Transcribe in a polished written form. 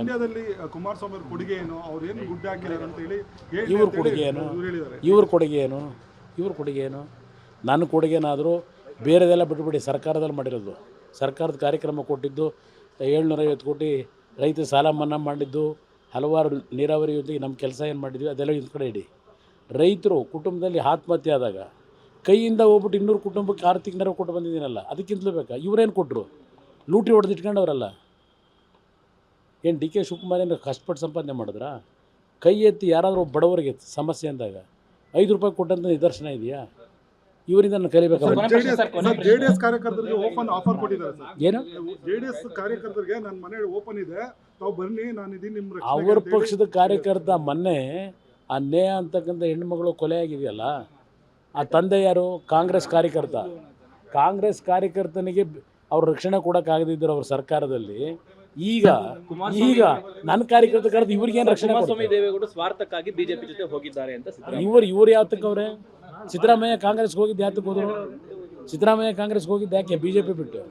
ಮಂಡ್ಯದಲ್ಲಿ ಕುಮಾರಸ್ವಾಮಿ ಅವ್ರ ಕೊಡುಗೆ ಏನು, ಅವ್ರು ಏನು ಗುಡ್ಡೆ ಹಾಕಿದ್ದಾರೆ ಅಂತ ಹೇಳಿ ಇವ್ರ ಕೊಡುಗೆ ಏನು, ಇವ್ರ ಕೊಡುಗೆ ಏನು? ನನ್ನ ಕೊಡುಗೆನಾದರೂ ಬೇರೆದೆಲ್ಲ ಬಿಟ್ಬಿಡಿ, ಸರ್ಕಾರದಲ್ಲಿ ಮಾಡಿರೋದು. ಸರ್ಕಾರದ ಕಾರ್ಯಕ್ರಮ ಕೊಟ್ಟಿದ್ದು 750 ಕೋಟಿ ರೈತ ಸಾಲ ಮನ್ನಾ ಮಾಡಿದ್ದು, ಹಲವಾರು ನೀರಾವರಿ ಯೋಜನೆಗೆ ನಮ್ಮ ಕೆಲಸ ಏನು ಮಾಡಿದ್ವಿ ಅದೆಲ್ಲ ಒಂದು ಕಡೆ ಇಡಿ. ರೈತರು ಕುಟುಂಬದಲ್ಲಿ ಆತ್ಮಹತ್ಯೆ ಆದಾಗ ಕೈಯಿಂದ ಹೋಗ್ಬಿಟ್ಟು 200 ಕುಟುಂಬಕ್ಕೆ 6 ತಿಂಗಳ ನೆರವು ಕೊಟ್ಟು ಬಂದಿದ್ದೀನಲ್ಲ, ಅದಕ್ಕಿಂತಲೂ ಬೇಕಾ? ಇವರೇನು ಕೊಟ್ಟರು? ಲೂಟಿ ಹೊಡೆದು ಇಟ್ಕೊಂಡವರಲ್ಲ. ಏನು ಡಿ ಕೆ ಶಿವಕುಮಾರ್ ಏನು ಕಷ್ಟಪಟ್ಟು ಸಂಪಾದನೆ ಮಾಡಿದ್ರಾ? ಕೈ ಎತ್ತಿ ಯಾರಾದರೂ ಬಡವರಿಗೆ ಸಮಸ್ಯೆ ಅಂದಾಗ 5 ರೂಪಾಯಿ ಕೊಟ್ಟಂತ ನಿದರ್ಶನ ಇದೆಯಾ? ಇವರಿಂದ ನಾನು ಕಲಿಬೇಕಾಗುತ್ತೆ. ಜೆಡಿಎಸ್ ಕಾರ್ಯಕರ್ತರಿಗೆ ಓಪನ್ ಆಫರ್ ಕೊಟ್ಟಿದ್ದಾರೆ ಸರ್. ಏನು ಜೆಡಿಎಸ್ ಕಾರ್ಯಕರ್ತರಿಗೆ ನನ್ನ ಮನೆ ಓಪನ್ ಇದೆ, ತಾವು ಬನ್ನಿ, ನಾನು ಇದೀನಿ ನಿಮ್ಮ ಅವ್ರ ಪಕ್ಷದ ಕಾರ್ಯಕರ್ತ ಮೊನ್ನೆ ಆ ನೇಹ ಅಂತಕ್ಕಂಥ ಹೆಣ್ಮಗಳು ಕೊಲೆ ಆಗಿದೆಯಲ್ಲ, ಆ ತಂದೆ ಯಾರು? ಕಾಂಗ್ರೆಸ್ ಕಾರ್ಯಕರ್ತ. ಕಾಂಗ್ರೆಸ್ ಕಾರ್ಯಕರ್ತನಿಗೆ ಅವ್ರ ರಕ್ಷಣೆ ಕೊಡೋಕ್ಕಾಗದಿದ್ದರು ಅವ್ರ ಸರ್ಕಾರದಲ್ಲಿ. ಈಗ ನನ್ನ ಕಾರ್ಯಕರ್ತ ಕರೆದು ಇವ್ರಿಗೇನು ರಕ್ಷಣೆ? ದೇವೇಗೌಡರು ಸ್ವಾರ್ಥಕ್ಕಾಗಿ ಬಿಜೆಪಿ ಜೊತೆ ಹೋಗಿದ್ದಾರೆ ಅಂತ ಇವ್ರು ಯಾತಕ್ಕೆ ಅವ್ರೆ? ಸಿದ್ದರಾಮಯ್ಯ ಕಾಂಗ್ರೆಸ್ಗೆ ಹೋಗಿದ್ದು ಯಾತಕ್ಕೆ ಹೋದ್ರು? ಸಿದ್ದರಾಮಯ್ಯ ಕಾಂಗ್ರೆಸ್ಗೆ ಹೋಗಿದ್ದು ಯಾಕೆ? ಬಿಜೆಪಿ ಬಿಟ್ಟು.